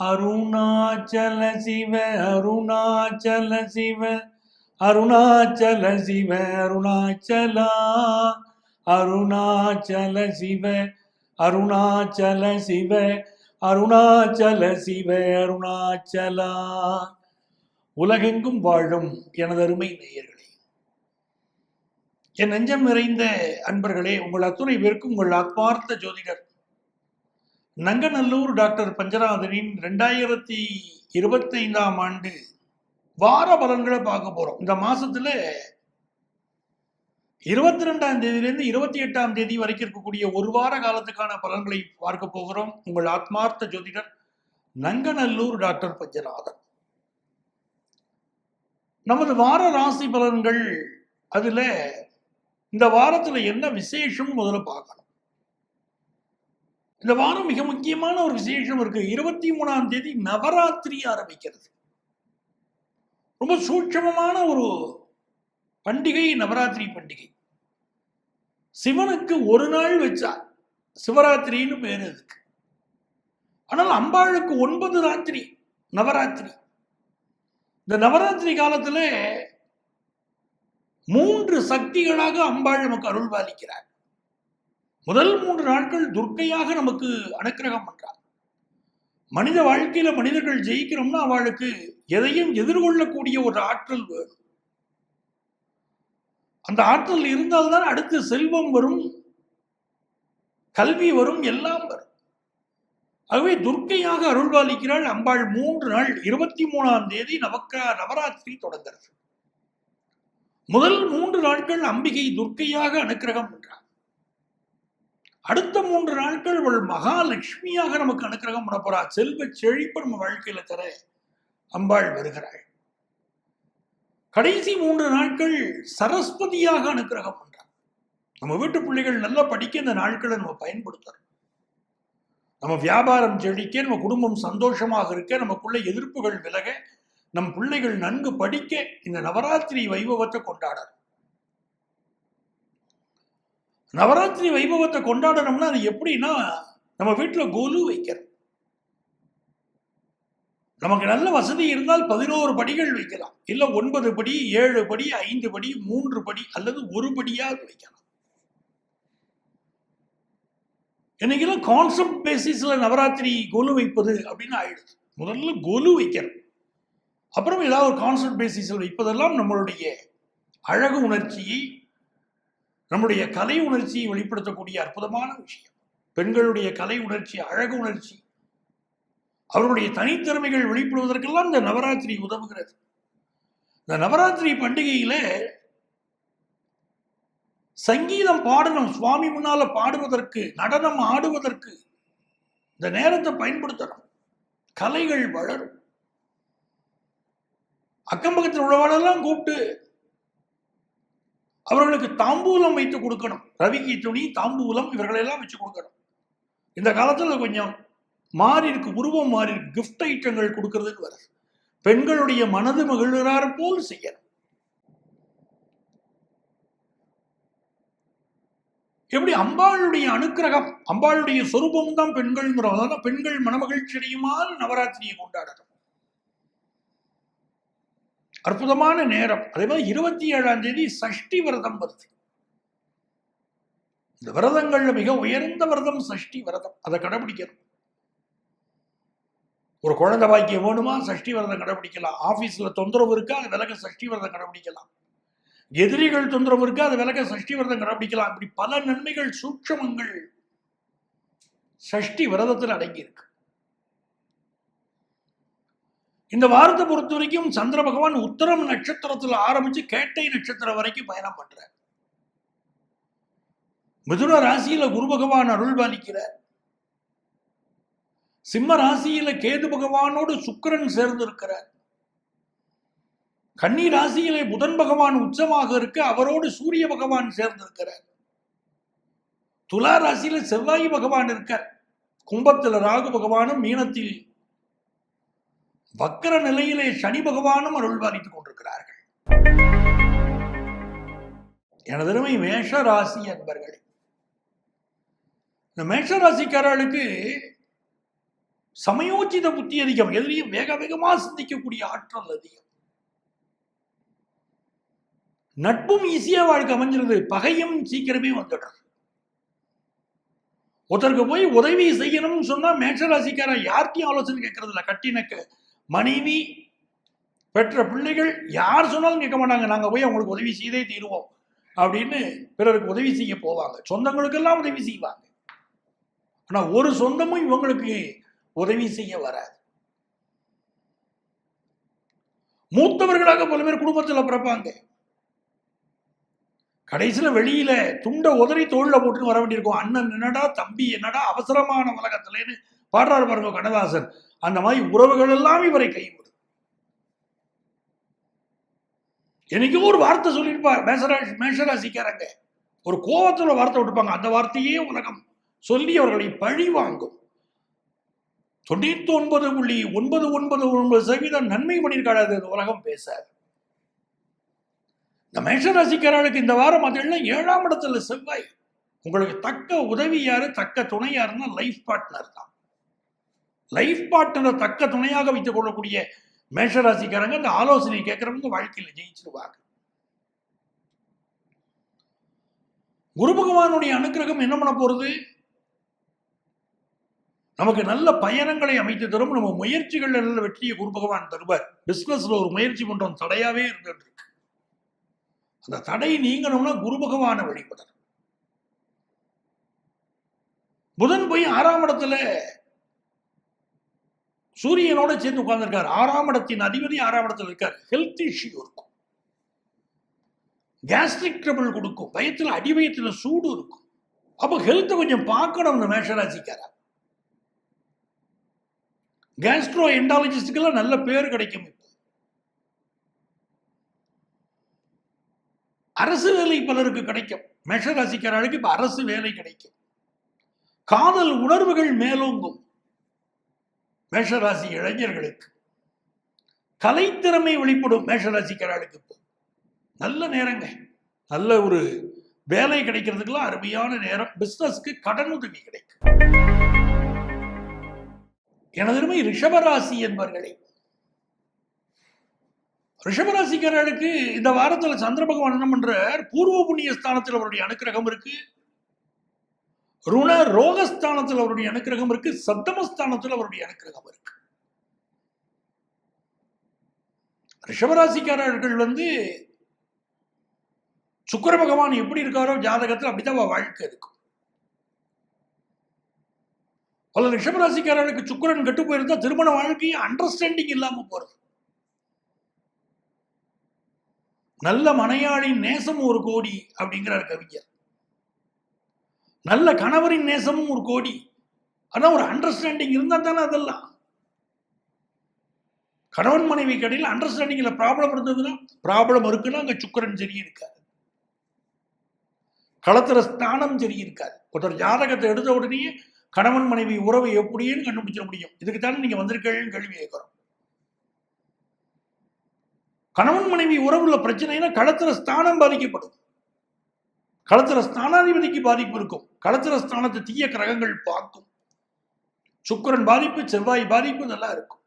அருணாச்சல சிவ அருணாச்சல சிவ அருணாச்சல சிவ அருணாச்சலா அருணாச்சல சிவ அருணாச்சல சிவ அருணாச்சல சிவ அருணாச்சலா. உலகெங்கும் வாழும் எனது அருமை நேயர்களே, என் நெஞ்சம் நிறைந்த அன்பர்களே, உங்கள் அத்துணை பேருக்கும் உங்கள் ஆத்மார்த்த ஜோதிடர் நங்கநல்லூர் டாக்டர் பஞ்சநாதனின் 2025ஆம் ஆண்டு வார பலன்களை பார்க்க போறோம். இந்த மாசத்துல 22ஆம் தேதியிலிருந்து 28ஆம் தேதி வரைக்கும் இருக்கக்கூடிய ஒரு வார காலத்துக்கான பலன்களை பார்க்க போகிறோம். உங்கள் ஆத்மார்த்த ஜோதிடர் நங்கநல்லூர் டாக்டர் பஞ்சநாதன். நமது வார ராசி பலன்கள், அதுல இந்த வாரத்துல என்ன விசேஷம் முதல்ல பார்க்கணும். இந்த வாரம் மிக முக்கியமான ஒரு விசேஷம் இருக்கு. 23ஆம் தேதி நவராத்திரி ஆரம்பிக்கிறது. ரொம்ப சூட்சமமான ஒரு பண்டிகை நவராத்திரி பண்டிகை. சிவனுக்கு ஒரு நாள் வச்சா சிவராத்திரின்னு பேரு இருக்கு. ஆனால் அம்பாளுக்கு 9 ராத்திரி நவராத்திரி. இந்த நவராத்திரி காலத்துல 3 சக்திகளாக அம்பாள் நமக்கு அருள் பாலிக்கிறார். முதல் 3 நாட்கள் துர்க்கையாக நமக்கு அனுக்கிரகம் பண்றார். மனித வாழ்க்கையில மனிதர்கள் ஜெயிக்கிறோம்னா அவளுக்கு எதையும் எதிர்கொள்ளக்கூடிய ஒரு ஆற்றல் வேணும். அந்த ஆற்றல் இருந்தால்தான் அடுத்து செல்வம் வரும், கல்வி வரும், எல்லாம் வரும். ஆகவே துர்க்கையாக அருள்பாலிக்கிறாள் அம்பாள். 3 நாள் 23ஆம் தேதி நவராத்திரி தொடங்கிறது. முதல் 3 நாட்கள் அம்பிகை துர்க்கையாக அனுக்கிரகம் பண்றார். அடுத்த 3 நாட்கள் அவள் மகாலட்சுமியாக நமக்கு அனுக்கிரகம் பண்ண போறா. செல்வ செழிப்பு நம்ம வாழ்க்கையில தர அம்பாள் வருகிறாள். கடைசி 3 நாட்கள் சரஸ்வதியாக அனுக்கிரகம் பண்றார். நம்ம வீட்டு பிள்ளைகள் நல்லா படிக்க இந்த நாட்களை நம்ம பயன்படுத்துறோம். நம்ம வியாபாரம் செழிக்க, நம்ம குடும்பம் சந்தோஷமாக இருக்க, நமக்குள்ள எதிர்ப்புகள் விலக, நம் பிள்ளைகள் நன்கு படிக்க இந்த நவராத்திரி வைபவத்தை கொண்டாடணும். நவராத்திரி வைபவத்தை கொண்டாடணும்னா அது எப்படின்னா, நம்ம வீட்டுல கோலு வைக்கிறோம். நமக்கு நல்ல வசதி இருந்தால் 11 படிகள் வைக்கலாம், இல்ல 9 படி, 7 படி, 5 படி, 3 படி அல்லது 1 படியாக வைக்கலாம். இன்னைக்கெல்லாம் கான்செப்ட் பேசிஸ்ல நவராத்திரி கோலு வைப்பது அப்படின்னு ஆயிடுது. முதல்ல கோலு வைக்கிறோம், அப்புறம் ஏதாவது ஒரு கான்செப்ட் பேசிஸ்ல வைப்பதெல்லாம் நம்மளுடைய அழகு உணர்ச்சியை, நம்முடைய கலை உணர்ச்சியை வெளிப்படுத்தக்கூடிய அற்புதமான விஷயம். பெண்களுடைய கலை உணர்ச்சி, அழகு உணர்ச்சி, அவருடைய தனித்திறமைகள் வெளிப்படுவதற்கெல்லாம் இந்த நவராத்திரி உதவுகிறது. இந்த நவராத்திரி பண்டிகையில சங்கீதம் பாடணும், சுவாமி முன்னால பாடுவதற்கு, நடனம் ஆடுவதற்கு இந்த நேரத்தை பயன்படுத்தணும். கலைகள் வளரும். அக்கம் பக்கத்தில் உள்ளவாளெல்லாம் கூப்பிட்டு அவர்களுக்கு தாம்பூலம் வைத்து கொடுக்கணும். ரவிக்கு துணி, தாம்பூலம் இவர்களெல்லாம் வச்சு கொடுக்கணும். இந்த காலத்துல கொஞ்சம் மாறி இருக்கு, உருவம் மாறி இருக்கு. கிஃப்ட் ஐட்டங்கள் கொடுக்கறதுக்கு வருது. பெண்களுடைய மனது மகிழ்கிறார் போல் செய்யணும். எப்படி அம்பாளுடைய அனுக்கிரகம், அம்பாளுடைய சொரூபம் தான் பெண்கள்ங்கிறோம். பெண்கள் மனமகிழ்ச்சி அடையுமாறு நவராத்திரியை கொண்டாடணும். அற்புதமான நேரம். அதே மாதிரி 27ஆம் தேதி சஷ்டி விரதம் வருது. இந்த விரதங்கள்ல மிக உயர்ந்த விரதம் சஷ்டி விரதம். அதை கடைபிடிக்கணும். ஒரு குழந்தை பாக்கியம் வேணுமா, சஷ்டி விரதம் கடைபிடிக்கலாம். ஆபீஸ்ல தொந்தரவு இருக்கா, அது விலக சஷ்டி விரதம் கடைபிடிக்கலாம். எதிரிகள் தொந்தரவு இருக்கா, அது விலக சஷ்டி விரதம் கடைபிடிக்கலாம். இப்படி பல நன்மைகள், சூட்சமங்கள் சஷ்டி விரதத்தில் அடங்கி இருக்கு. இந்த வாரத்தை பொறுத்த வரைக்கும் சந்திர பகவான் உத்தரம் நட்சத்திரத்தில் ஆரம்பிச்சு கேட்டை நட்சத்திரம் வரைக்கும் பயணம் பண்றார். மிதுன ராசியில குரு பகவான் அருள் பாலிக்கிறார். சிம்ம ராசியில கேது பகவானோடு சுக்கிரன் சேர்ந்து இருக்கிறார். கன்னி ராசியிலே புதன் பகவான் உச்சமாக இருக்க அவரோடு சூரிய பகவான் சேர்ந்து இருக்கிறார். துலா ராசியில செவ்வாய் பகவான் இருக்கார். கும்பத்தில் ராகு பகவானும், மீனத்தில் வக்கர நிலையிலே சனி பகவானும் அருள் பாலித்துக் கொண்டிருக்கிறார்கள். எனதருமை மேஷ ராசி அன்பர்களே, இந்த மேஷ ராசிக்காரர்களுக்கு சமயோச்சித புத்தி அதிகம், எதிரையும் வேக வேகமா சிந்திக்கக்கூடிய ஆற்றல் அதிகம். நட்பும் ஈஸியா வாழ்க்கை அமைஞ்சிருது, பகையும் சீக்கிரமே வந்துடுறது. ஒருத்தருக்கு போய் உதவி செய்யணும்னு சொன்னா மேஷராசிக்காரன் யார்கிட்டையும் ஆலோசனை கேட்கறது இல்லை. கட்டினக்க மனைவி, பெற்ற பிள்ளைகள் யார் சொன்னாலும் கேட்க மாட்டாங்க. நாங்க போய் அவங்களுக்கு உதவி செய்தே தீருவோம் அப்படின்னு பிறருக்கு உதவி செய்ய போவாங்க. சொந்தங்களுக்கெல்லாம் உதவி செய்வாங்க. ஆனா ஒரு சொந்தமும் இவங்களுக்கு உதவி செய்ய வராது. மூத்தவர்களாக பல பேர் குடும்பத்தில் பிறப்பாங்க. கடைசியில வெளியில துண்டை உதறி தோல்ல போட்டு வர வேண்டியிருக்கும். அண்ணன் என்னடா, தம்பி என்னடா, அவசரமான உலகத்திலேன்னு பாடுறாரு பாருங்க கண்ணதாசன். அந்த மாதிரி உறவுகள் எல்லாம் இவரை கைவிடும். என்னைக்கும் ஒரு வார்த்தை சொல்லியிருப்பார் மேஷராசிக்காரங்க. ஒரு கோபத்துல வார்த்தை விட்டுப்பாங்க. அந்த வார்த்தையே உலகம் சொல்லி அவர்களை பழி வாங்கும். 99.999% நன்மை பண்ணியிருக்காது உலகம் பேசாது. இந்த மேஷராசிக்காரர்களுக்கு இந்த வாரம் அதெல்லாம் 7ஆம் இடத்துல செவ்வாய். உங்களுக்கு தக்க உதவி யாரு, தக்க துணை யாருன்னா லைஃப் பார்ட்னர் தான். லைஃப் பார்ட்னரை தக்க துணையாக வைத்துக் கொள்ளக்கூடிய மேஷராசிக்காரங்க இந்த ஆலோசனை கேட்கறவங்க வாழ்க்கையில ஜெயிச்சிருவாங்க. குரு பகவானுடைய அனுக்கிரகம் என்ன பண்ண போறது? நமக்கு நல்ல பயணங்களை அமைத்து தரும். நம்ம முயற்சிகள் நல்ல வெற்றியை குரு பகவான் தருவார். பிசினஸ்ல ஒரு முயற்சி பண்றோம், தடையாவே இருந்துட்டு இருக்கு. அந்த தடை நீங்கணும்னா குரு பகவான வழிபடணும். புதன் போய் 6ஆம் இடத்துல சூரியனோட சேர்ந்து உட்கார்ந்துருக்காரு. 6ஆம் இடத்தின் அதிபதி 6ஆம் இடத்துல இருக்காரு. ஹெல்த் இஷ்யூ இருக்கும், கேஸ்ட்ரிக் ட்ரபிள் கொடுக்கும், வயத்துல அடிவயத்துல சூடு இருக்கும். அப்ப ஹெல்த்தை கொஞ்சம் பார்க்கணும். இந்த மேஷராசிக்கார கேஸ்ட்ரோ எண்டாலஜிஸ்டுக்கெல்லாம் நல்ல பேர் கிடைக்கும். அரசு வேலை பலருக்கு கிடைக்கும். மேஷராசிக்காரர்களுக்கு இப்ப அரசு வேலை கிடைக்கும். காதல் உணர்வுகள் மேலோங்கும். மேஷராசி இளைஞர்களுக்கு கலைத்திறமை வெளிப்படும். மேஷராசிக்காரர்களுக்கு இப்போ நல்ல நேரங்க, நல்ல ஒரு வேலை கிடைக்கிறதுக்கெல்லாம் அருமையான நேரம். பிசினஸ்க்கு கடன் உதவி கிடைக்கும். எனதருமை ரிஷபராசி என்பவர்களே, ரிஷபராசிக்காரர்களுக்கு இந்த வாரத்துல சந்திர பகவான் என்ன பண்றார்? பூர்வ புண்ணிய ஸ்தானத்தில் அவருடைய அனுக்கிரகம் இருக்கு. ருண ரோகஸ்தானத்தில் அவருடைய அனுக்கிரகம் இருக்கு. சப்தமஸ்தானத்தில் அவருடைய அனுக்கிரகம் இருக்கு. ரிஷபராசிக்காரர்கள் சுக்கிர பகவான் எப்படி இருக்காரோ ஜாதகத்தில் அப்படிதான் வாழ்க்கை இருக்கும். பல ரிஷபராசிக்காரர்களுக்கு சுக்கிரன் கெட்டு போயிருந்தா திருமண வாழ்க்கையை அண்டர்ஸ்டாண்டிங் இல்லாம போறது. நல்ல மனையாளின் நேசம் 1 கோடி அப்படிங்கிறார் கவிஞர். நல்ல கணவரின் நேசமும் 1 கோடி. ஆனா ஒரு அண்டர்ஸ்டாண்டிங் இருந்தா தானே அதெல்லாம். கணவன் மனைவி கடையில் அண்டர்ஸ்டாண்டிங்ல ப்ராப்ளம் இருந்ததுன்னா, ப்ராப்ளம் இருக்குன்னா அங்க சுக்கிரன் சரி இருக்காது, களத்திர ஸ்தானம் சரி இருக்காது. ஒருத்தர் ஜாதகத்தை எடுத்த உடனே கணவன் மனைவி உறவு எப்படின்னு கண்டுபிடிச்சிட முடியும். இதுக்கு தானே நீங்க வந்திருக்கீங்கன்னு கேள்வி கேட்கிறோம். கணவன் மனைவி உறவுல பிரச்சனைனா களத்திர ஸ்தானம் பாதிக்கப்படும். களத்திர ஸ்தானாதிபதிக்கு பாதிப்பு இருக்கும். களத்திர ஸ்தானத்தை தீய கிரகங்கள் பார்க்கும். சுக்கிரன் பாதிப்பு, செவ்வாய் பாதிப்பு நல்லா இருக்கும்.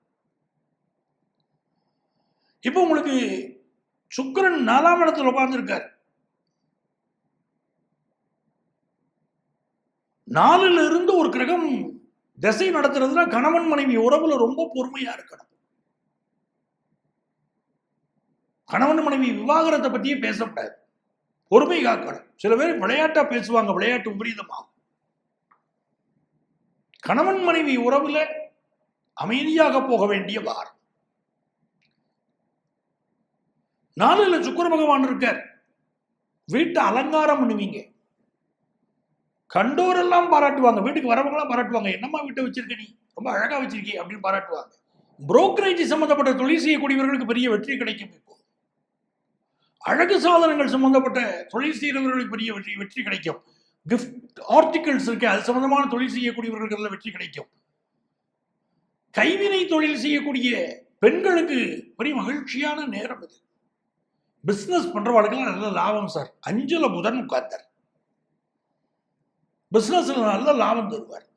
இப்போ உங்களுக்கு சுக்கிரன் 4ஆம் இடத்துல உட்கார்ந்துருக்காரு. 4ல இருந்து ஒரு கிரகம் திசை நடத்துறதுனா கணவன் மனைவி உறவுல ரொம்ப பொறுமையா இருக்கணும். கணவன் மனைவி விவாகரத்தை பத்தியே பேசப்படாது, பொறுமை காக்கணும். சில பேர் விளையாட்டா பேசுவாங்க, விளையாட்டு விபரீதமாகும். கணவன் மனைவி உறவுல அமைதியாக போக வேண்டிய வாரம். 4ல சுக்கிர பகவான் இருக்கார். வீட்டை அலங்காரம் பண்ணுவீங்க, கண்டோரெல்லாம் பாராட்டுவாங்க. வீட்டுக்கு வரவங்களாம் பாராட்டுவாங்க. என்னம்மா வீட்டை வச்சிருக்க, நீ ரொம்ப அழகா வச்சிருக்கீ அப்படின்னு பாராட்டுவாங்க. புரோக்கரேஜ் சம்பந்தப்பட்ட தொழில் செய்யக்கூடியவர்களுக்கு பெரிய வெற்றி கிடைக்கும். இப்போ அழகு சாதனங்கள் சம்பந்தப்பட்ட தொழில் செய்கிறவர்களுக்கு பெரிய வெற்றி கிடைக்கும். கிஃப்ட் ஆர்டிகல்ஸ் இருக்கு, அது சம்பந்தமான தொழில் செய்யக்கூடியவர்களுக்கு வெற்றி கிடைக்கும். கைவினை தொழில் செய்யக்கூடிய பெண்களுக்கு பெரிய மகிழ்ச்சியான நேரம் இது. பிசினஸ் பண்றவர்களுக்கு நல்ல லாபம் சார். 5ல புதன் உட்கார்ந்தார். பிசினஸ்ல நல்ல லாபம் தருவார்.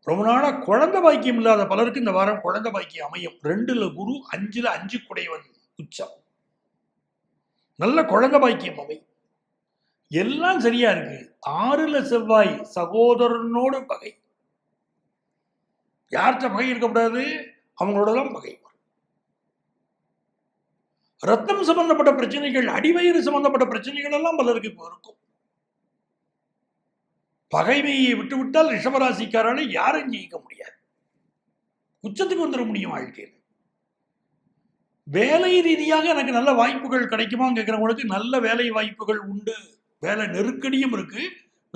ரொம்ப நாளா குழந்தை பாக்கியம் இல்லாத பலருக்கு இந்த வாரம் குழந்தை பாக்கியம் அமையும். 2ல குரு, 5ல 5 குடைவன் உச்சம். நல்ல குழந்தை பாக்கியம் அமையும். எல்லாம் சரியா இருக்கு. 6ல செவ்வாய், சகோதரனோடு பகை. யார்கிட்ட பகை இருக்கக்கூடாது? அவங்களோட தான் பகை. ரத்தம் சம்பந்தப்பட்ட பிரச்சனைகள், அடிவயிறு சம்பந்தப்பட்ட பிரச்சனைகள் எல்லாம் பலருக்கு இப்போ இருக்கும். பகைமையை விட்டுவிட்டால் ரிஷபராசிக்காரால யாரும் ஜெயிக்க முடியாது. உச்சத்துக்கு வந்துட முடியும் வாழ்க்கையில். வேலை ரீதியாக எனக்கு நல்ல வாய்ப்புகள் கிடைக்குமா கேட்கிறவங்களுக்கு நல்ல வேலை வாய்ப்புகள் உண்டு. வேலை நெருக்கடியும் இருக்கு,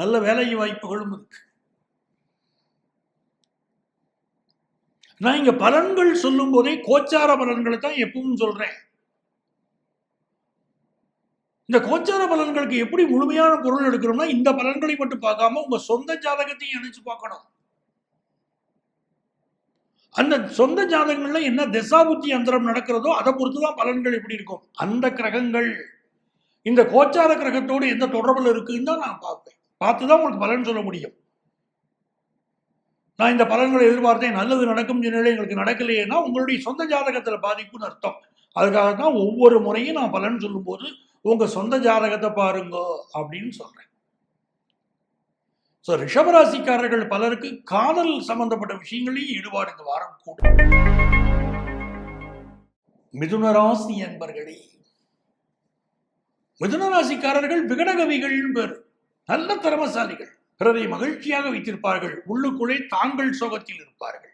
நல்ல வேலை வாய்ப்புகளும் இருக்கு. நான் இங்க பலன்கள் சொல்லும் போதே கோச்சார பலன்களை தான் எப்பவும் சொல்றேன். இந்த கோச்சார பலன்களுக்கு எப்படி முழுமையான பொருள் எடுக்கிறோம்னா, இந்த பலன்களை மட்டும் பார்க்காம உங்க சொந்த ஜாதகத்தையும் நினைச்சு பார்க்கணும். அந்த சொந்த ஜாதகங்கள்ல என்ன திசாபுத்தி அந்தரம் நடக்கிறதோ அதை பொறுத்துதான் பலன்கள் எப்படி இருக்கும். அந்த கிரகங்கள் இந்த கோச்சார கிரகத்தோடு எந்த தொடர்பில் இருக்குன்னு தான் நான் பார்ப்பேன். பார்த்துதான் உங்களுக்கு பலன் சொல்ல முடியும். நான் இந்த பலன்களை எதிர்பார்த்தேன், நல்லது நடக்கும் நிலையில் எங்களுக்கு நடக்கலையேன்னா உங்களுடைய சொந்த ஜாதகத்துல பாதிப்புன்னு அர்த்தம். அதுக்காக தான் ஒவ்வொரு முறையும் நான் பலன் சொல்லும் போது உங்க சொந்த ஜாதகத்தை பாருங்க அப்படின்னு சொல்றேன். ரிஷபராசிக்காரர்கள் பலருக்கு காதல் சம்பந்தப்பட்ட விஷயங்களையும் ஈடுபாடு இந்த வாரம் கூடும். மிதுனராசி என்பர்களே, மிதுனராசிக்காரர்கள் விகடகவிகள் பேர். நல்ல திறமசாலிகள், பிறரை மகிழ்ச்சியாக வைத்திருப்பார்கள், உள்ளுக்குள்ளே தாங்கள் சோகத்தில் இருப்பார்கள்.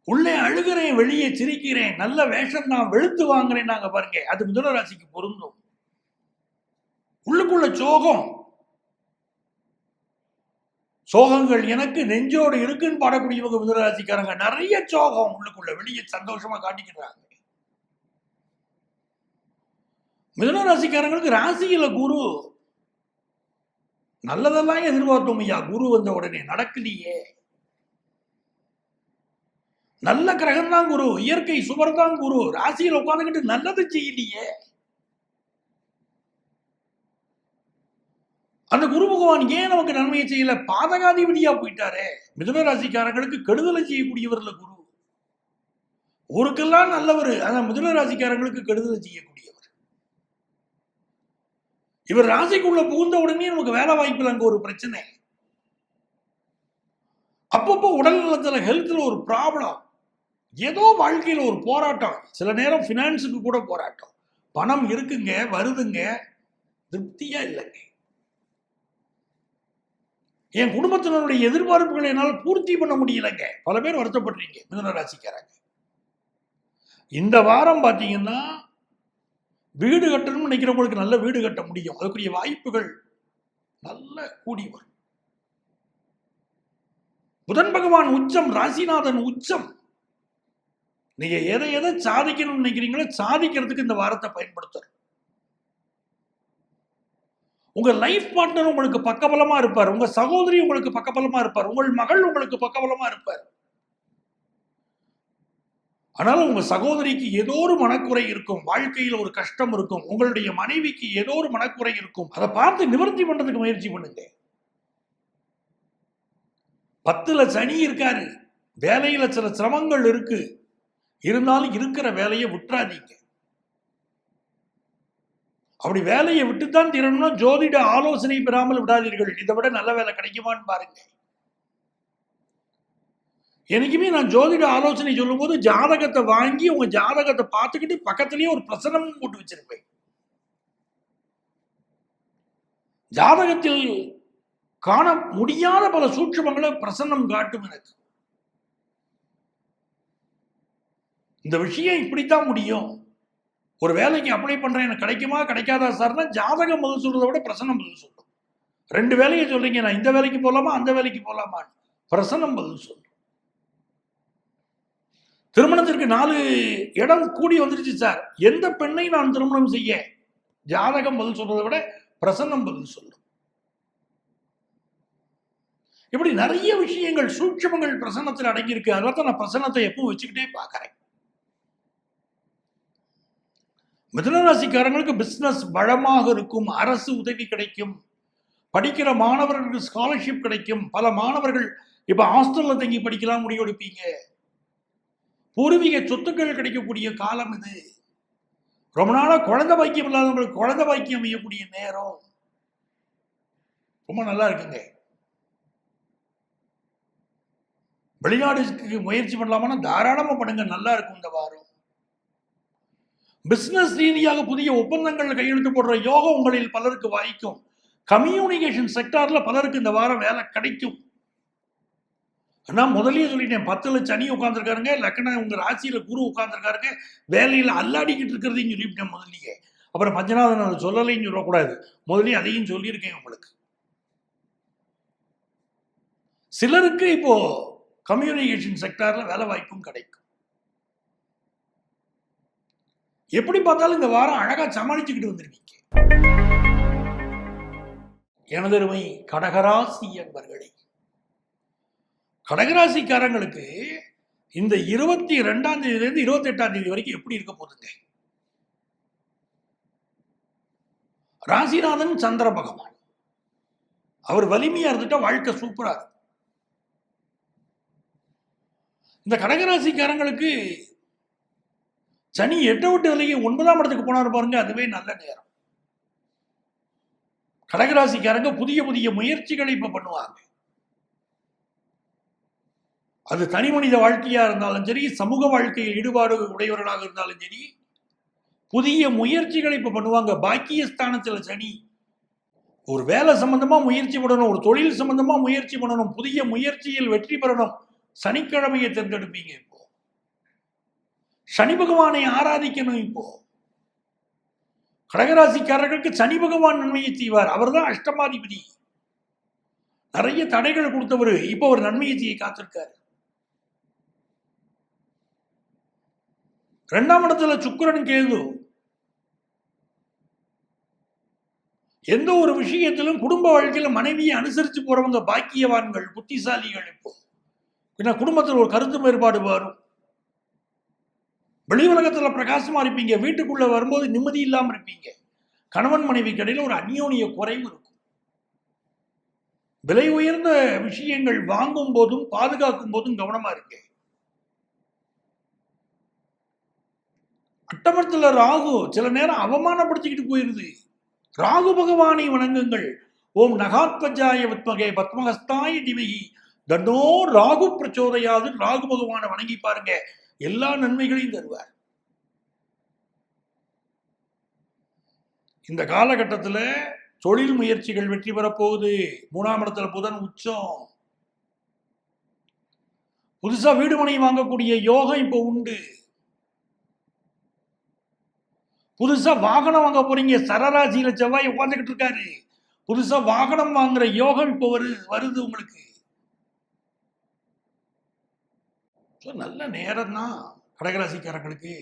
உள்ளே அழுகிறேன், வெளியே சிரிக்கிறேன், நல்ல வேஷம் நான் வெளுத்து வாங்குறேன் நாங்க பாருங்க, அது மிதுனராசிக்கு பொருந்தும். உள்ளுக்குள்ள சோகம், சோகங்கள் எனக்கு நெஞ்சோடு இருக்குன்னு பாடக்கூடியவங்க மிதுனராசிக்காரங்க. நிறைய சோகம் உள்ளுக்குள்ள, வெளியே சந்தோஷமா காட்டிக்கிறாங்க. மிதுனராசிக்காரங்களுக்கு ராசியில குரு. நல்லதெல்லாம் எதிர்பார்த்தோம் ஐயா, குரு வந்த உடனே நடக்கலையே. நல்ல கிரகம் தான் குரு, இயற்கை சுவர் தான் குரு, ராசியில் உட்கார்ந்துக்கிட்டு நல்லது செய்யலையே. அந்த குரு பகவான் ஏன் நமக்கு நன்மையை செய்யல? பாதகாதிபதியா போயிட்டாரே. மிதுன ராசிக்காரங்களுக்கு கெடுதலை செய்யக்கூடியவர்ல குரு. ஊருக்கெல்லாம் நல்லவர், ஆனா மிதுன ராசிக்காரங்களுக்கு கெடுதலை செய்யக்கூடியவர். இவர் ராசிக்குள்ள புகுந்த உடனே நமக்கு வேலை வாய்ப்புல அங்க ஒரு பிரச்சனை, அப்பப்போ உடல் நலத்துல ஹெல்த்ல ஒரு ப்ராப்ளம், ஏதோ வாழ்க்கையில ஒரு போராட்டம். சில நேரம் பினான்ஸுக்கு கூட போராட்டம். பணம் இருக்குங்க, வருதுங்க, திருப்தியா இல்லைங்க. என் குடும்பத்தினருடைய எதிர்பார்ப்புகளை என்னால் பூர்த்தி பண்ண முடியலைங்க. பல பேர் வருத்தப்படுறீங்க மிதுன ராசிக்காரங்க. இந்த வாரம் பார்த்தீங்கன்னா வீடு கட்டணும்னு நினைக்கிறவங்களுக்கு நல்ல வீடு கட்ட முடியும். அதுக்குரிய வாய்ப்புகள் நல்ல கூடி வரும். புதன் பகவான் உச்சம், ராசிநாதன் உச்சம். நீங்க எதை எதை சாதிக்கணும்னு நினைக்கிறீங்களோ சாதிக்கிறதுக்கு இந்த வாரத்தை பயன்படுத்துற. உங்க லைஃப் பார்ட்னர் உங்களுக்கு பக்கபலமா இருப்பார், உங்க சகோதரி உங்களுக்கு பக்கபலமா இருப்பார், உங்கள் மகள் உங்களுக்கு பக்கபலமா இருப்பார். ஆனாலும் உங்க சகோதரிக்கு ஏதோ ஒரு மனக்குறை இருக்கும், வாழ்க்கையில் ஒரு கஷ்டம் இருக்கும், உங்களுடைய மனைவிக்கு ஏதோ ஒரு மனக்குறை இருக்கும். அதை பார்த்து நிவர்த்தி பண்றதுக்கு முயற்சி பண்ணுங்க. 10ல சனி இருக்காரு, வேலையில சில சிரமங்கள் இருக்கு, இருந்தாலும் இருக்கிற வேலையை விட்டுறாதீங்க. அப்படி வேலையை விட்டுத்தான் தீரணும்னா ஜோதிட ஆலோசனை பெறாமல் விடாதீர்கள். இதை விட நல்ல வேலை கிடைக்குமான்னு பாருங்க. எனக்குமே நான் ஜோதிட ஆலோசனை சொல்லும் போது ஜாதகத்தை வாங்கி உங்க ஜாதகத்தை பார்த்துக்கிட்டு பக்கத்திலேயே ஒரு பிரசனம் போட்டு வச்சிருப்பேன். ஜாதகத்தில் காண முடியாத பல சூட்சுமங்களை பிரசன்னம் காட்டும் எனக்கு. இந்த விஷயம் இப்படித்தான் முடியும். ஒரு வேலைக்கு அப்ளை பண்றேன், எனக்கு கிடைக்குமா கிடைக்காதா சார்னா ஜாதகம் பதில் சொல்றதை விட பிரசன்னம் பதில் சொல்லும். 2 வேலையை சொல்றீங்க, நான் இந்த வேலைக்கு போலாமா அந்த வேலைக்கு போலாமா, பிரசன்னம் பதில் சொல்லும். திருமணத்திற்கு 4 இடம் கூடி வந்துருச்சு சார், எந்த பெண்ணை நான் திருமணம் செய்ய, ஜாதகம் பதில் சொல்றதை விட பிரசன்னம் பதில் சொல்லும். இப்படி நிறைய விஷயங்கள் சூட்சமங்கள் பிரசன்னத்தில் அடங்கியிருக்கு. அதனால நான் பிரசன்னத்தை எப்பவும் வச்சுக்கிட்டே பார்க்கிறேன். மிதுன ராசிக்காரங்களுக்கு பிசினஸ் பலமாக இருக்கும், அரசு உதவி கிடைக்கும், படிக்கிற மாணவர்களுக்கு ஸ்காலர்ஷிப் கிடைக்கும். பல மாணவர்கள் இப்ப ஹாஸ்டல்ல தங்கி படிக்கலாம் முடிவெடுப்பீங்க. பூர்வீக சொத்துக்கள் கிடைக்கக்கூடிய காலம் இது. ரொம்ப நாளா குழந்தை பாக்கியம் இல்லாதவங்களுக்கு குழந்தை பாக்கியம் அமையக்கூடிய நேரம். ரொம்ப நல்லா இருக்குங்க. வெளிநாடுக்கு முயற்சி பண்ணலாமா? தாராளமா பண்ணுங்க, நல்லா இருக்கும் இந்த வாரம். பிசினஸ் ரீதியாக புதிய ஒப்பந்தங்கள் கையெழுத்து போடுற யோகம் உங்களில் பலருக்கு வாய்க்கும். கம்யூனிகேஷன் செக்டார்ல பலருக்கு இந்த வாரம் வேலை கிடைக்கும். நான் முதலே சொல்லிட்டேன், 10ல சனி உட்கார்ந்துருக்காருங்க, லக்ன உங்க ராசியில குரு உட்கார்ந்துருக்காருங்க, வேலையில அல்லாடிக்கிட்டு இருக்கிறதையும் சொல்லிவிட்டேன் முதலியே. அப்புறம் பஞ்சநாதன் அதை சொல்லலைன்னு சொல்லக்கூடாது, முதலே அதையும் சொல்லியிருக்கேன் உங்களுக்கு. சிலருக்கு இப்போ கம்யூனிகேஷன் செக்டார்ல வேலை வாய்ப்பும் கிடைக்கும். எப்படி பார்த்தாலும் இந்த வாரம் அழகா சமாளிச்சுக்கிட்டு வந்திருக்கீங்க. எனதருமை கடகராசி என்பர்களே, கடகராசிக்காரங்களுக்கு இந்த 22ஆம் தேதியிலிருந்து 28ஆம் தேதி வரைக்கும் எப்படி இருக்க போதுங்க? ராசிநாதன் சந்திர பகவான், அவர் வலிமையா இருந்துட்டா வாழ்க்கை சூப்பரா இருக்கும். இந்த கடகராசிக்காரங்களுக்கு சனி 8 விட்டு விலகி 9ஆம் இடத்துக்கு போனாரு பாருங்க, அதுவே நல்ல நேரம். கடகராசிக்காரங்க புதிய புதிய முயற்சிகளை இப்ப பண்ணுவாங்க. அது தனி மனித வாழ்க்கையா இருந்தாலும் சரி, சமூக வாழ்க்கையில் ஈடுபாடு உடையவர்களாக இருந்தாலும் சரி, புதிய முயற்சிகளை இப்ப பண்ணுவாங்க. பாக்கியஸ்தானத்துல சனி. ஒரு வேலை சம்பந்தமா முயற்சி பண்ணணும், ஒரு தொழில் சம்பந்தமா முயற்சி பண்ணணும், புதிய முயற்சியில் வெற்றி பெறணும். சனிக்கிழமையை தேர்ந்தெடுப்பீங்க. இப்போ சனி பகவானை ஆராதிக்கணும். இப்போ கடகராசிக்காரர்களுக்கு சனி பகவான் நன்மையை செய்வார். அவர் தான் அஷ்டமாதிபதி. நிறைய தடைகள் கொடுத்தவர், இப்போ ஒரு நன்மையை செய்ய காத்திருக்காரு. 2ஆம் இடத்துல சுக்கிரன் கேது. எந்த ஒரு விஷயத்திலும் குடும்ப வாழ்க்கையில மனைவியை அனுசரிச்சு போறவங்க பாக்கியவான்கள், புத்திசாலிகள். இப்போ ஏன்னா குடும்பத்தில் ஒரு கருத்து வேறுபாடு வரும். வெளி உலகத்துல பிரகாசமா இருப்பீங்க, வீட்டுக்குள்ள வரும்போது நிம்மதி இல்லாம இருப்பீங்க. கணவன் மனைவி இடையில ஒரு அந்யோன்ய குறைவு இருக்கும். விலை உயர்ந்த விஷயங்கள் வாங்கும் போதும் பாதுகாக்கும் போதும் கவனமா இருக்கு. அட்டமத்துல ராகு சில நேரம் அவமானப்படுத்திக்கிட்டு போயிருது. ராகு பகவானை வணங்குங்கள். ஓம் நகாத்வஜாய வித்மகே பத்மஹஸ்தாய திமகி தன்னோ ராகு பிரச்சோதயாது. ராகு பகவானை வணங்கி பாருங்க, எல்லா நன்மைகளையும் தருவார். இந்த காலகட்டத்தில் தொழில் முயற்சிகள் வெற்றி பெறப்போகுது. 3ஆம் இடத்துல புதன் உச்சம். புதுசா வீடு மனை வாங்கக்கூடிய யோகம் இப்போ உண்டு. புதுசா வாகனம் வாங்க போறீங்க. சரராசியில செவ்வாய் உட்கார்ந்துகிட்டு இருக்காரு. புதுசா வாகனம் வாங்குற யோகம் இப்போ வருது உங்களுக்கு. நல்ல நேரம் தான் கடகராசிக்காரர்களுக்கு.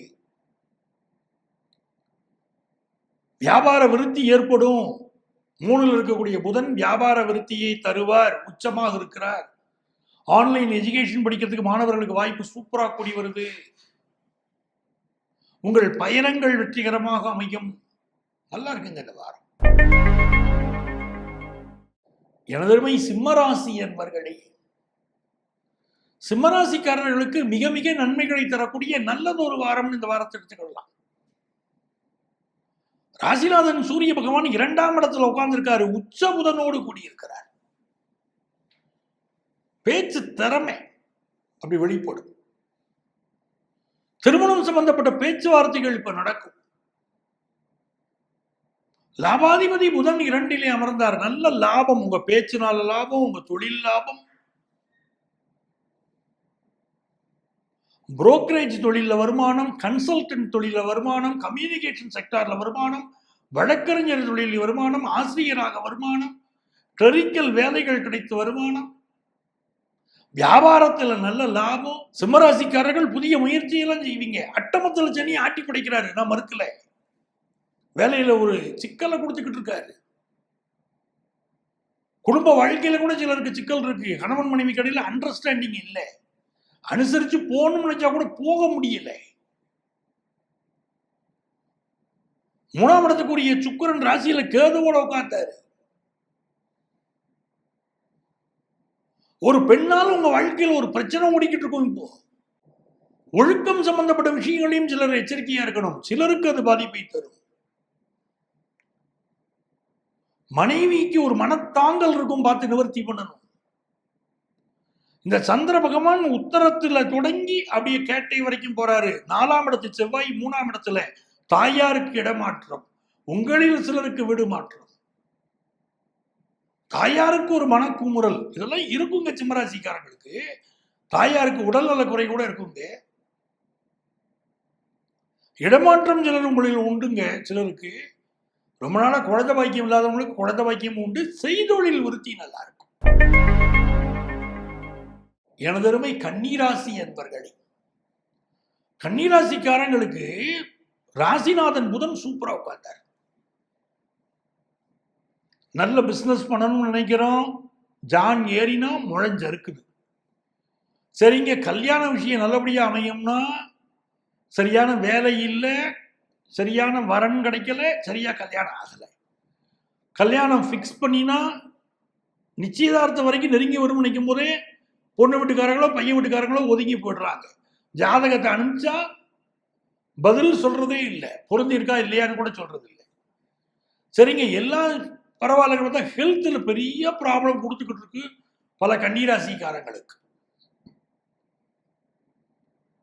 வியாபார விருத்தி ஏற்படும். 3ல் இருக்கக்கூடிய புதன் வியாபார விருத்தியை தருவார். உச்சமாக இருக்கிறார். ஆன்லைன் எஜுகேஷன் படிக்கிறதுக்கு மாணவர்களுக்கு வாய்ப்பு சூப்பரா கூடி வருது. உங்கள் பயணங்கள் வெற்றிகரமாக அமையும். நல்லா இருக்குங்க இந்த வாரம். எனதருமை சிம்மராசி என்பர்களே, சிம்மராசிக்காரர்களுக்கு மிக மிக நன்மைகளை தரக்கூடிய நல்லதொரு வாரம் இந்த வாரத்தை எடுத்துக்கொள்ளலாம். ராசிநாதன் சூரிய பகவான் 2ஆம் இடத்துல உட்கார்ந்திருக்காரு. உச்ச புதனோடு கூடியிருக்கிறார். பேச்சு திறமை அப்படி வெளிப்படும். திருமணம் சம்பந்தப்பட்ட பேச்சுவார்த்தைகள் இப்ப நடக்கும். லாபாதிபதி புதன் 2லே அமர்ந்தார். நல்ல லாபம், உங்க பேச்சினால லாபம், உங்க தொழில் லாபம். புரோக்கரேஜ் தொழில வருமானம், கன்சல்டன்ட் தொழில வருமானம், கம்யூனிகேஷன் செக்டார்ல வருமானம், வழக்கறிஞர் தொழில் வருமானம், ஆசிரியராக வருமானம், கிளரிக்கல் வேலைகள் கிடைத்த வருமானம், வியாபாரத்தில் நல்ல லாபம். சிம்மராசிக்காரர்கள் புதிய முயற்சியெல்லாம் செய்வீங்க. அட்டமத்தில் சனி ஆட்டி படைக்கிறாரு, நான் மறுக்கல. வேலையில ஒரு சிக்கலை கொடுத்துக்கிட்டு இருக்காரு. குடும்ப வாழ்க்கையில கூட சிலருக்கு சிக்கல் இருக்கு. கணவன் மனைவி கடையில் அண்டர்ஸ்டாண்டிங் இல்லை. அனுசரிச்சு போகணும்னு நினைச்சா கூட போக முடியல. 3ஆம் இடத்துக்குரிய சுக்கிரன் ராசியில கேதுவோட உட்கார்ந்தாரு. ஒரு பெண்ணால் உங்க வாழ்க்கையில் ஒரு பிரச்சனை ஓடிக்கிட்டு இருக்கும். இப்போ ஒழுக்கம் சம்பந்தப்பட்ட விஷயங்களையும் சிலர் எச்சரிக்கையா இருக்கணும். சிலருக்கு அது பாதிப்பை தரும். மனைவிக்கு ஒரு மனத்தாங்கல் இருக்கும், பார்த்து நிவர்த்தி பண்ணணும். இந்த சந்திர பகவான் உத்தரத்துல தொடங்கி அப்படியே கேட்டை வரைக்கும் போறாரு. 4ஆம் இடத்து செவ்வாய் 3ஆம் இடத்துல. தாயாருக்கு இடமாற்றம், உங்களில் சிலருக்கு வீடு மாற்றம், தாயாருக்கு ஒரு மனக்குமுறல், இதெல்லாம் இருக்குங்க சிம்மராசிக்காரங்களுக்கு. தாயாருக்கு உடல்நல குறை கூட இருக்குங்க. இடமாற்றம் சிலர் உங்களில் உண்டுங்க. சிலருக்கு ரொம்ப நாளா குழந்தை பாக்கியம் இல்லாதவங்களுக்கு குழந்தை பாக்கியம் உண்டு. செய்தொழில் விருத்தி நல்லா இருக்கும். எனதருமை கன்னிராசி என்பர்களே, கன்னிராசிக்காரங்களுக்கு ராசிநாதன் புதன் சூப்பரா உட்கார்ந்தார். நல்ல பிசினஸ் பண்ணணும்னு நினைக்கிறோம், ஜான் ஏறினா முழஞ்சறுக்குது. சரிங்க, கல்யாண விஷயம் நல்லபடியா அமையும்னா சரியான வேலை இல்லை, சரியான வரன் கிடைக்கல, சரியா கல்யாணம் ஆகல. கல்யாணம் ஃபிக்ஸ் பண்ணினா நிச்சயதார்த்தம் வரைக்கும் நெருங்கி வரும் நினைக்கும் போதே பொண்ணு வீட்டுக்காரங்களோ பையன் வீட்டுக்காரங்களோ ஒதுங்கி போயிடுறாங்க. ஜாதகத்தை அனுப்பிச்சா பதில் சொல்றதே இல்லை, பொருந்தி இருக்கா இல்லையான்னு கூட சொல்றது இல்லை. சரிங்க, எல்லாம் பரவாயில்ல பார்த்தா ஹெல்த்தில் பெரிய ப்ராப்ளம் கொடுத்துக்கிட்டு இருக்கு பல கன்னிராசிக்காரங்களுக்கு.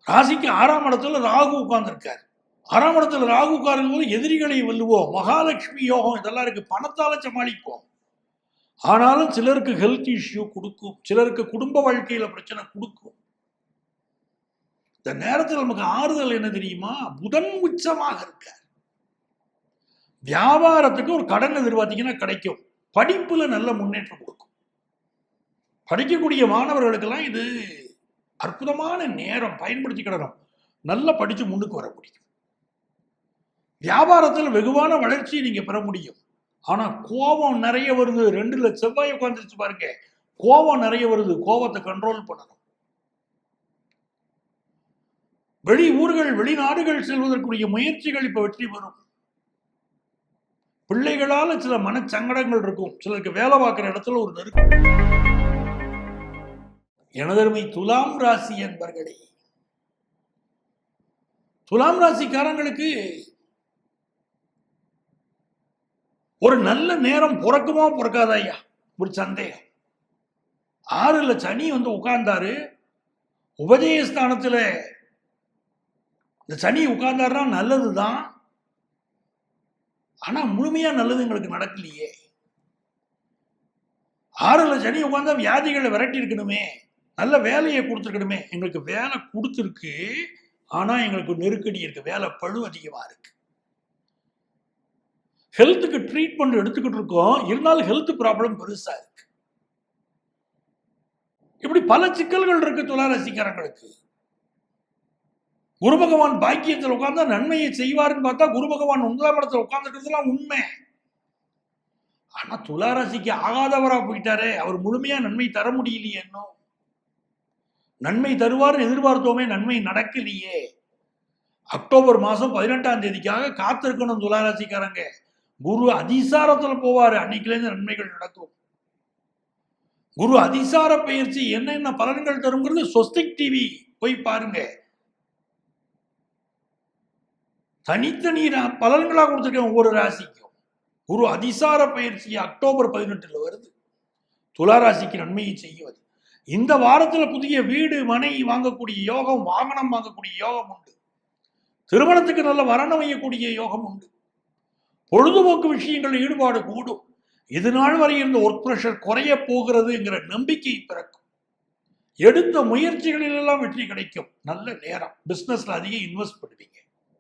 ராசிக்கு 6ஆம் இடத்துல ராகு உட்கார்ந்துருக்காரு. 6ஆம் இடத்துல ராகு உட்காரும் போது எதிரிகளை வெல்லுவோம், மகாலட்சுமி யோகம் இதெல்லாம் இருக்கு, பணத்தால சமாளிப்போம். ஆனாலும் சிலருக்கு ஹெல்த் இஷ்யூ கொடுக்கும், சிலருக்கு குடும்ப வாழ்க்கையில பிரச்சனை கொடுக்கும். இந்த நேரத்தில் நமக்கு ஆறுதல் என்ன தெரியுமா? புதன் உச்சமாக இருக்கார். வியாபாரத்துக்கு ஒரு கடன் எதிர்பார்த்தீங்கன்னா கிடைக்கும். படிப்புல நல்ல முன்னேற்றம் கொடுக்கும். படிக்கக்கூடிய மாணவர்களுக்கெல்லாம் இது அற்புதமான நேரம், பயன்படுத்திக்கிடணும். நல்லா படிச்சு முன்னுக்கு வர முடியும். வியாபாரத்தில் வெகுவான வளர்ச்சியை நீங்க பெற முடியும். ஆனா கோபம் நிறைய வருது. 2ல செவ்வாய் உட்கார்ந்துருச்சு பாருங்க, கோபம் நிறைய வருது. கோபத்தை கண்ட்ரோல் பண்ணணும். வெளி ஊர்கள் வெளிநாடுகள் செல்வதற்குரிய முயற்சிகள் இப்ப வெற்றி பெறும். பிள்ளைகளால சில மனச்சங்கடங்கள் இருக்கும். சிலருக்கு வேலை பார்க்கிற இடத்துல ஒரு நெருக்கம். எனதருமை துலாம் ராசி என்பர்களே, துலாம் ராசிக்காரங்களுக்கு ஒரு நல்ல நேரம் பிறக்குமா பிறக்காதாயா ஒரு சந்தேகம். 6ல சனி வந்து உட்கார்ந்தாரு. உபஜயஸ்தானத்துல இந்த சனி உட்கார்ந்தாருன்னா நல்லதுதான். ஆனா முழுமையா நல்லது எங்களுக்கு நடக்கலையே. 6ல சனி உட்கார்ந்தா வியாதிகளை விரட்டி இருக்கணுமே, நல்ல வேலையை கொடுத்துருக்கணுமே. எங்களுக்கு வேலை கொடுத்துருக்கு, ஆனா எங்களுக்கு நெருக்கடி இருக்கு, வேலை பழு அதிகமா இருக்கு. ஹெல்த்துக்கு ட்ரீட்மெண்ட் எடுத்துக்கிட்டு இருக்கோம், இருந்தாலும் ஹெல்த் ப்ராப்ளம் பெருசா இருக்கு. இப்படி பல சிக்கல்கள் இருக்கு துளாராசிக்காரங்களுக்கு. குரு பகவான் பாக்கியத்தில் உட்கார்ந்தா நன்மையை செய்வாருன்னு பார்த்தா குரு பகவான் 9ஆம் இடத்துல உட்கார்ந்துருக்கிறதுலாம் உண்மை. ஆனா துளாராசிக்கு ஆகாதவரா போயிட்டாரே, அவர் முழுமையா நன்மை தர முடியலையே. இன்னும் நன்மை தருவார்னு எதிர்பார்த்தோமே, நன்மை நடக்கலையே. அக்டோபர் மாசம் 18ஆம் தேதிக்காக காத்திருக்கணும் துளாராசிக்காரங்க. குரு அதிசாரத்துல போவாரு, அன்னைக்குலேருந்து நன்மைகள் நடக்கும். குரு அதிசார பயிற்சி என்னென்ன பலன்கள் தருங்கிறது ஸ்வஸ்திக் டிவி போய் பாருங்க. தனித்தனி பலன்களா கொடுத்துருக்கேன் ஒவ்வொரு ராசிக்கும். குரு அதிசார பயிற்சி அக்டோபர் 18 வருது. துளாராசிக்கு நன்மையை செய்வது. இந்த வாரத்துல புதிய வீடு மனை வாங்கக்கூடிய யோகம், வாகனம் வாங்கக்கூடிய யோகம் உண்டு. திருமணத்துக்கு நல்ல வரன் வைக்கக்கூடிய யோகம் உண்டு. பொழுதுபோக்கு விஷயங்கள் ஈடுபாடு கூடும். இது நாள் வரை இருந்த ஒர்க் பிரஷர் குறைய போகிறதுங்கிற நம்பிக்கை பிறக்கும். எடுத்த முயற்சிகளில் எல்லாம் வெற்றி கிடைக்கும். நல்ல நேரம். பிசினஸ்ல அதிகம் இன்வெஸ்ட் பண்ணுவீங்க.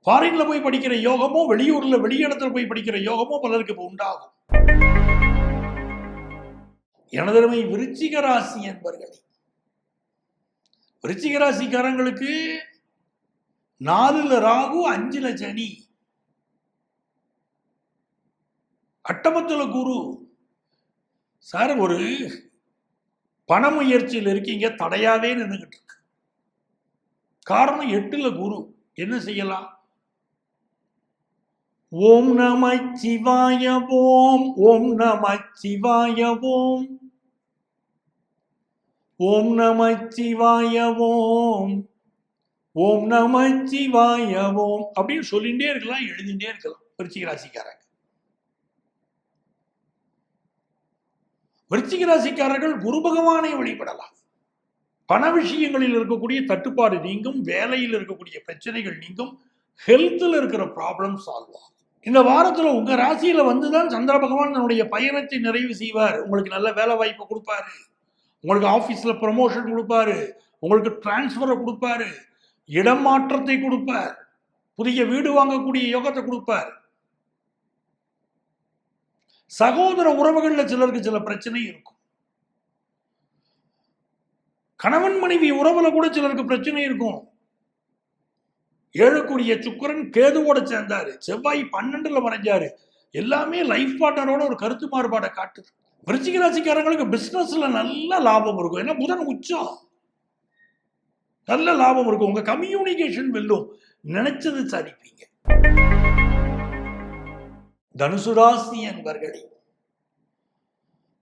ஃபாரின்ல போய் படிக்கிற யோகமோ, வெளியூர்ல வெளியிடத்துல போய் படிக்கிற யோகமோ பலருக்கு இப்போ உண்டாகும். எனதருமை விருச்சிக ராசி என்பர்களே, விருச்சிக ராசிக்காரங்களுக்கு 4ல ராகு 5ல சனி, அட்டமத்துல குரு. சார், ஒரு பண முயற்சியில் இருக்கீங்க, தடையாவே நின்றுகிட்டு இருக்கு. காரணம் 8ல குரு. என்ன செய்யலாம்? ஓம் நம சிவாய ஓம், ஓம் நம சிவாய ஓம். ஓம் நமச்சிவாய ஓம், ஓம் நமச்சிவாய ஓம் அப்படின்னு சொல்லிட்டே இருக்கலாம், எழுதிட்டே இருக்கலாம். விருச்சிக ராசிக்காரங்க, விருச்சிக ராசிக்காரர்கள் குரு பகவானை வழிபடலாம். பண விஷயங்களில் இருக்கக்கூடிய தட்டுப்பாடு நீங்கும், வேலையில் இருக்கக்கூடிய பிரச்சனைகள் நீங்கும், ஹெல்த்தில் இருக்கிற ப்ராப்ளம் சால்வ் ஆகும். இந்த வாரத்துல உங்க ராசியில வந்துதான் சந்திர பகவான் தன்னுடைய பயணத்தை நிறைவு செய்வார். உங்களுக்கு நல்ல வேலை வாய்ப்பு கொடுப்பாரு, உங்களுக்கு ஆபீஸ்ல ப்ரமோஷன் கொடுப்பாரு, உங்களுக்கு டிரான்ஸ்பரை கொடுப்பாரு, இடம் மாற்றத்தை கொடுப்பார், புதிய வீடு வாங்கக்கூடிய யோகத்தை கொடுப்பார். சகோதர உறவுகள்ல சிலருக்கு சில பிரச்சனை இருக்கும். கணவன் மனைவி உறவுல கூட சிலருக்கு பிரச்சனை இருக்கும். ஏழுக்குரிய சுக்கிரன் கேதுவோட சேர்ந்தாரு, செவ்வாய் 12ல மறைஞ்சாரு. எல்லாமே லைஃப் பார்ட்னரோட ஒரு கருத்து மாறுபாடை காட்டுது. விருச்சிக ராசிக்காரங்களுக்கு பிசினஸ்ல நல்ல லாபம் இருக்கும். ஏன்னா புதன் உச்சம், நல்ல லாபம் இருக்கும். உங்க கம்யூனிகேஷன் வெல்லும், நினைச்சது சாதிப்பீங்க. தனுசு ராசி என்பர்களே,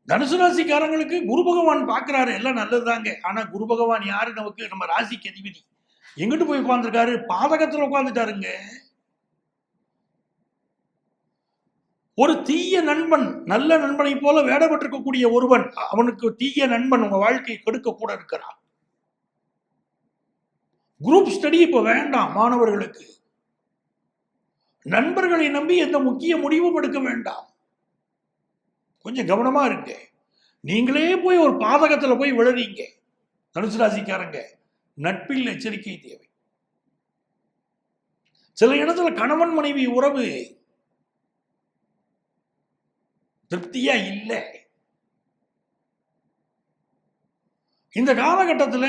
தனுசு ராசிக்காரங்களுக்கு குரு பகவான் பார்க்கிறாரு, எல்லாம் நல்லதுதாங்க. ஆனா குரு பகவான் யாரு? நமக்கு நம்ம ராசிக்கு அதிபதி. எங்கிட்டு போய் உட்கார்ந்துருக்காரு? பாதகத்துல உட்கார்ந்துட்டாருங்க. ஒரு தீய நண்பன் நல்ல நண்பனை போல வேடப்பட்டிருக்கக்கூடிய ஒருவன், அவனுக்கு தீய நண்பன் உங்க வாழ்க்கையை கெடுக்க கூட இருக்கிறான். குரூப் ஸ்டடி இப்ப வேண்டாம் மாணவர்களுக்கு. நண்பர்களை நம்பி எந்த முக்கிய முடிவும் எடுக்க வேண்டாம். கொஞ்சம் கவனமா இருக்கு. நீங்களே போய் ஒரு பாதகத்துல போய் விழுறீங்க. தனுசு ராசிக்காரங்க, நட்பில் எச்சரிக்கை தேவை. சில இடத்துல கணவன் மனைவி உறவு திருப்தியா இல்லை. இந்த காலகட்டத்தில்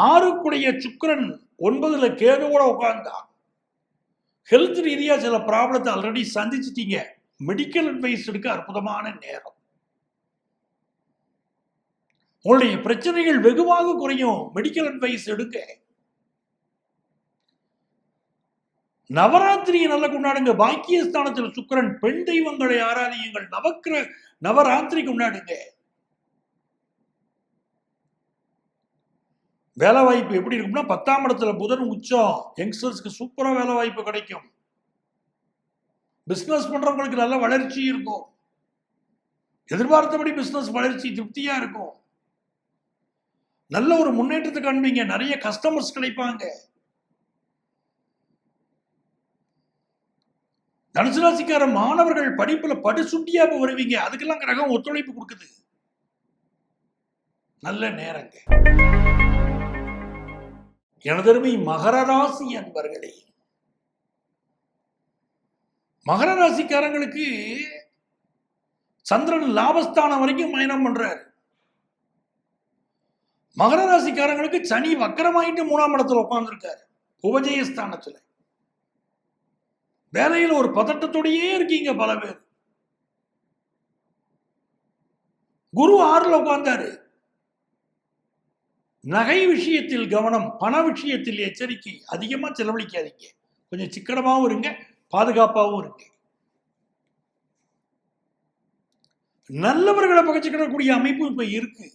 6க்குடைய சுக்கிரன் 9ல கேதுவோட உட்கார்ந்தா, ஹெல்த் ரீதியா சில ப்ராப்ளத்தை ஆல்ரெடி சந்திச்சிட்டீங்க. மெடிக்கல் அட்வைஸ் எடுக்க அற்புதமான நேரம். உங்களுடைய பிரச்சனைகள் வெகுவாக குறையும். மெடிக்கல் அட்வைஸ் எடுக்க. நவராத்திரியை நல்லா கொண்டாடுங்க. பாக்கியஸ்தானத்தில் சுக்கிரன், பெண் தெய்வங்களை ஆராதியுங்கள். நவராத்திரி கொண்டாடுங்க. வேலை வாய்ப்பு எப்படி இருக்கும்னா, 10ஆம் இடத்துல புதன் உச்சம், யங்ஸ்டர்ஸ்க்கு சூப்பரா வேலை வாய்ப்பு கிடைக்கும். பிசினஸ் பண்றவங்களுக்கு நல்ல வளர்ச்சி இருக்கும். எதிர்பார்த்தபடி பிசினஸ் வளர்ச்சி திருப்தியா இருக்கும். நல்ல ஒரு முன்னேற்றத்தை காண்பீங்க. நிறைய கஸ்டமர்ஸ் கிடைப்பாங்க. தனுசு ராசிக்கார மாணவர்கள் படிப்புல படுசுட்டியா வருவீங்க. அதுக்கெல்லாம் கிரகம் ஒத்துழைப்பு கொடுக்குது. நல்ல நேரங்க. எனதருமை மகர ராசி அன்பர்களே, மகர ராசிக்காரங்களுக்கு சந்திரன் லாபஸ்தானம் வரைக்கும் பயணம் பண்றாரு. மகர ராசிக்காரங்களுக்கு சனி வக்கரமாயிட்டு 3ஆம் இடத்துல உட்கார்ந்துருக்காரு, உபஜயஸ்தானத்துல. வேலையில் ஒரு பதட்டத்தோடையே இருக்கீங்க பல பேர். குரு 6ல உட்கார்ந்தாரு. நகை விஷயத்தில் கவனம், பண விஷயத்தில் எச்சரிக்கை. அதிகமா செலவழிக்காதீங்க. கொஞ்சம் சிக்கனமாகவும் இருங்க, பாதுகாப்பாகவும் இருங்க. நல்லவர்களை பகச்சிக்கிடக்கூடிய அமைப்பு இப்ப இருக்கு.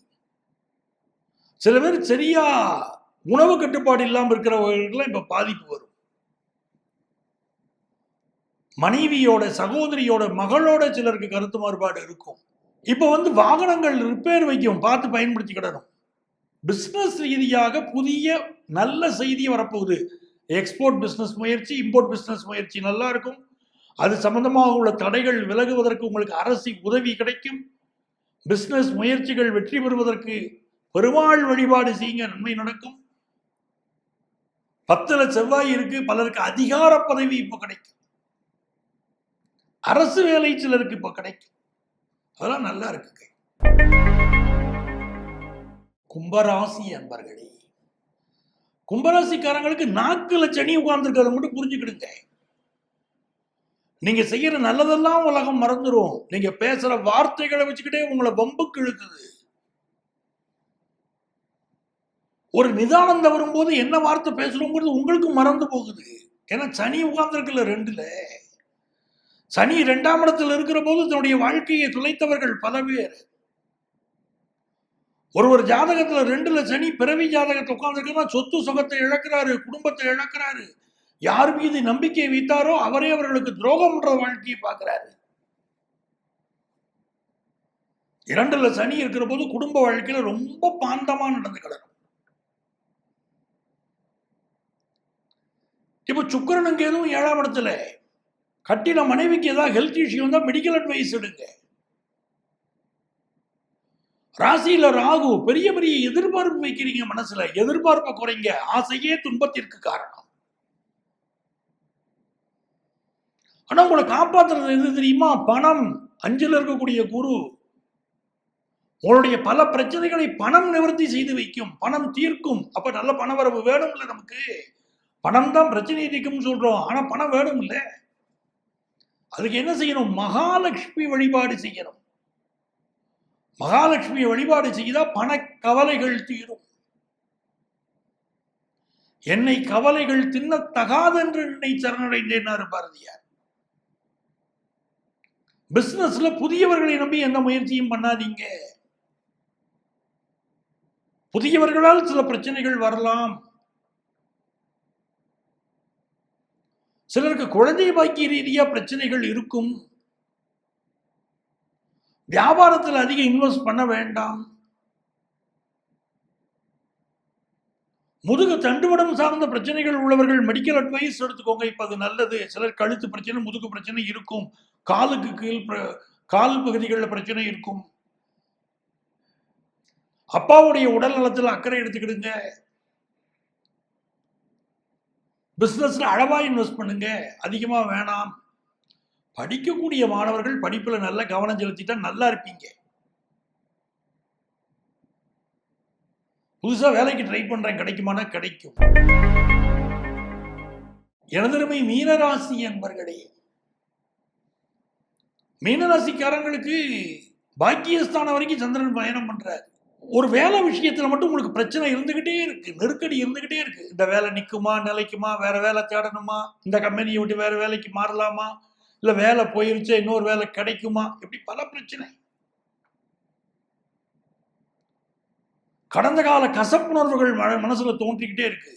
சில பேர் சரியா உணவு கட்டுப்பாடு இல்லாமல் இருக்கிறவர்களுக்கு இப்ப பாதிப்பு வரும். மனைவியோட, சகோதரியோட, மகளோட சிலருக்கு கருத்து மாறுபாடு இருக்கும். இப்ப வாகனங்கள் ரிப்பேர் வைக்கும், பார்த்து பயன்படுத்திக்கிடணும். பிசினஸ் ரீதியாக புதிய நல்ல செய்தி வரப்போகுது. எக்ஸ்போர்ட் பிசினஸ் முயற்சி, இம்போர்ட் பிசினஸ் முயற்சி நல்லா இருக்கும். அது சம்பந்தமாக உள்ள தடைகள் விலகுவதற்கு உங்களுக்கு அரசு உதவி கிடைக்கும். பிசினஸ் முயற்சிகள் வெற்றி பெறுவதற்கு பெருமாள் வழிபாடு செய்யுங்க, நன்மை நடக்கும். 10ல செவ்வாய் இருக்கு. பலருக்கு அதிகார பதவி இப்ப கிடைக்கும். அரசு வேலை சிலருக்கு இப்ப கிடைக்கும். அதெல்லாம் நல்லா இருக்கு. கும்பராசி அன்பர்களே, கும்பராசிக்காரங்களுக்கு நாக்குல சனி உட்கார்ந்துருக்கிறத மட்டும் புரிஞ்சுக்கிடுங்க. நீங்க செய்யற நல்லதெல்லாம் உலகம் மறந்துடும். நீங்க பேசுற வார்த்தைகளை வச்சுக்கிட்டே உங்களை வம்புக்கு இழுக்குது. ஒரு நிதானந்த வரும்போது என்ன வார்த்தை பேசுறோங்கிறது உங்களுக்கு மறந்து போகுது. ஏன்னா சனி உட்கார்ந்துருக்குல்ல 2ல. சனி 2ஆம் இடத்துல இருக்கிற போது தன்னுடைய வாழ்க்கையை துளைத்தவர்கள் பல பேர். ஒருவர் ஜாதகத்துல 2ல சனி பிறவி ஜாதகத்தை உட்கார்ந்துருக்கா சொத்து சுகத்தை இழக்கிறாரு, குடும்பத்தை இழக்கிறாரு. யார் மீது நம்பிக்கை வைத்தாரோ அவரே அவர்களுக்கு துரோகம்ன்ற வாழ்க்கையை பார்க்கிறாரு. 2ல சனி இருக்கிற போது குடும்ப வாழ்க்கையில ரொம்ப பாந்தமா நடந்துக்கிறார். இப்ப சுக்கிரனுக்கு எதுவும் 7ஆம் இடத்துல கட்டின மனைவிக்கு ஏதாவது ஹெல்த் இஷ்யூ வந்தா மெடிக்கல் அட்வைஸ் எடுங்க. ராசியில ராகு, பெரிய பெரிய எதிர்பார்ப்பு வைக்கிறீங்க, மனசுல எதிர்பார்ப்பை குறைங்க. ஆசையே துன்பத்திற்கு காரணம். ஆனா உங்களை காப்பாற்றுறது எது தெரியுமா? பணம். 5ல் இருக்கக்கூடிய குரு உங்களுடைய பல பிரச்சனைகளை பணம் நிவர்த்தி செய்து வைக்கும், பணம் தீர்க்கும். அப்ப நல்ல பண வரவு வேணும் இல்ல நமக்கு. பணம் தான் பிரச்சனையை தீர்க்கும் சொல்றோம், ஆனா பணம் வேணும் இல்ல. அதுக்கு என்ன செய்யணும்? மகாலட்சுமி வழிபாடு செய்யணும். மகாலட்சுமி வழிபாடு செய்தா பண கவலைகள் தீரும். என்னை கவலைகள் தின்னத்தகாது என்று என்னை சரணடைந்தேன் பாரதியார். பிசினஸ்ல புதியவர்களை நம்பி எந்த முயற்சியும் பண்ணாதீங்க. புதியவர்களால் சில பிரச்சனைகள் வரலாம். சிலருக்கு குழந்தை பாக்கிய ரீதியா பிரச்சனைகள் இருக்கும். வியாபாரத்தில் அதிக இன்வெஸ்ட் பண்ண வேண்டாம். முதுகு தண்டுவடம் சார்ந்த பிரச்சனைகள் உள்ளவர்கள் மெடிக்கல் அட்வைஸ் எடுத்துக்கோங்க, இப்ப அது நல்லது. சிலர் கழுத்து பிரச்சனை, முதுகு பிரச்சனை இருக்கும், காலுக்கு கீழ் கால் பகுதிகளில் பிரச்சனை இருக்கும். அப்பாவுடைய உடல் நலத்தில் அக்கறை எடுத்துக்கிடுங்க. பிசினஸ்ல அளவா இன்வெஸ்ட் பண்ணுங்க, அதிகமா வேணாம். படிக்கக்கூடிய மாணவர்கள் படிப்புல நல்ல கவனம் செலுத்திட்டா நல்லா இருப்பீங்க. புதுசா வேலைக்கு ட்ரை பண்றேன், கிடைக்குமானா கிடைக்கும். எனதருமை மீனராசி என்பர்களே, மீனராசிக்காரங்களுக்கு பாக்கியஸ்தானம் வரைக்கும் சந்திரன் பயணம் பண்றாரு. ஒரு வேலை விஷயத்துல மட்டும் உங்களுக்கு பிரச்சனை இருந்துகிட்டே இருக்கு, நெருக்கடி இருந்துகிட்டே இருக்கு. இந்த வேலை நிக்குமா, நிலைக்குமா, வேற வேலை தேடணுமா, இந்த கம்பெனியை விட்டு வேற வேலைக்கு மாறலாமா, இல்ல வேலை போயிருச்சு இன்னொரு வேலை கிடைக்குமா, இப்படி பல பிரச்சனை. கடந்த கால கசப்புணர்வுகள் மனசுல தோன்றிக்கிட்டே இருக்கு.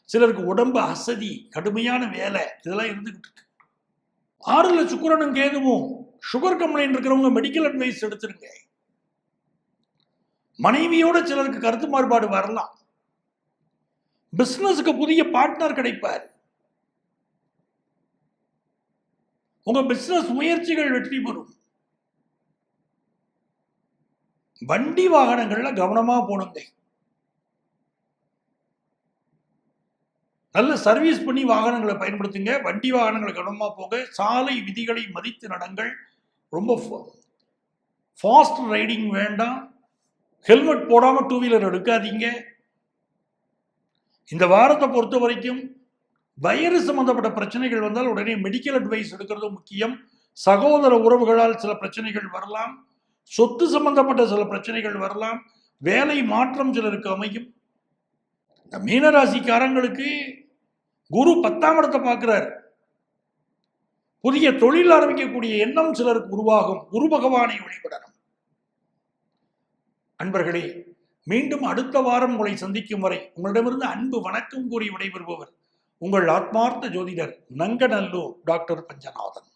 சிலருக்கு உடம்பு அசதி, கடுமையான வேலை, இதெல்லாம் இருந்துகிட்டு இருக்கு. 6ல் சுக்கிரனும் கேதுவும். சுகர் கம்ப்ளைண்ட் இருக்கிறவங்க மெடிக்கல் அட்வைஸ் எடுத்துருங்க. மனைவியோட சிலருக்கு கருத்து மாறுபாடு வரலாம். பிசினஸுக்கு புதிய பார்ட்னர் கிடைப்பார். உங்க பிசினஸ் முயற்சிகள் வெற்றி பெறும். வண்டி வாகனங்கள்ல கவனமா போனுங்க. நல்ல சர்வீஸ் பண்ணி வாகனங்களை பயன்படுத்துங்க. வண்டி வாகனங்களை கவனமா போங்க. சாலை விதிகளை மதித்து நடங்கள். ரொம்ப ஃபாஸ்ட் ரைடிங் வேண்டாம். ஹெல்மெட் போடாம 2 வீலர் எடுக்காதீங்க. இந்த வாரத்தை பொறுத்த வரைக்கும் வயிறு சம்பந்தப்பட்ட பிரச்சனைகள் வந்தால் உடனே மெடிக்கல் அட்வைஸ் எடுக்கிறது முக்கியம். சகோதர உறவுகளால் சில பிரச்சனைகள் வரலாம். சொத்து சம்பந்தப்பட்ட சில பிரச்சனைகள் வரலாம். வேலை மாற்றம் சிலருக்கு அமையும். மீனராசிக்காரங்களுக்கு குரு 10ஆம் இடத்தை பார்க்கிறார். புதிய தொழில் ஆரம்பிக்கக்கூடிய எண்ணம் சிலருக்கு உருவாகும். குரு பகவானை வழிபடணும். அன்பர்களே, மீண்டும் அடுத்த வாரம் உங்களை சந்திக்கும் வரை உங்களிடமிருந்து அன்பு வணக்கம் கூறி விடைபெறுபவர் உங்கள் ஆத்மார்த்த ஜோதிடர் நங்கநல்லூர் டாக்டர் பஞ்சநாதன்.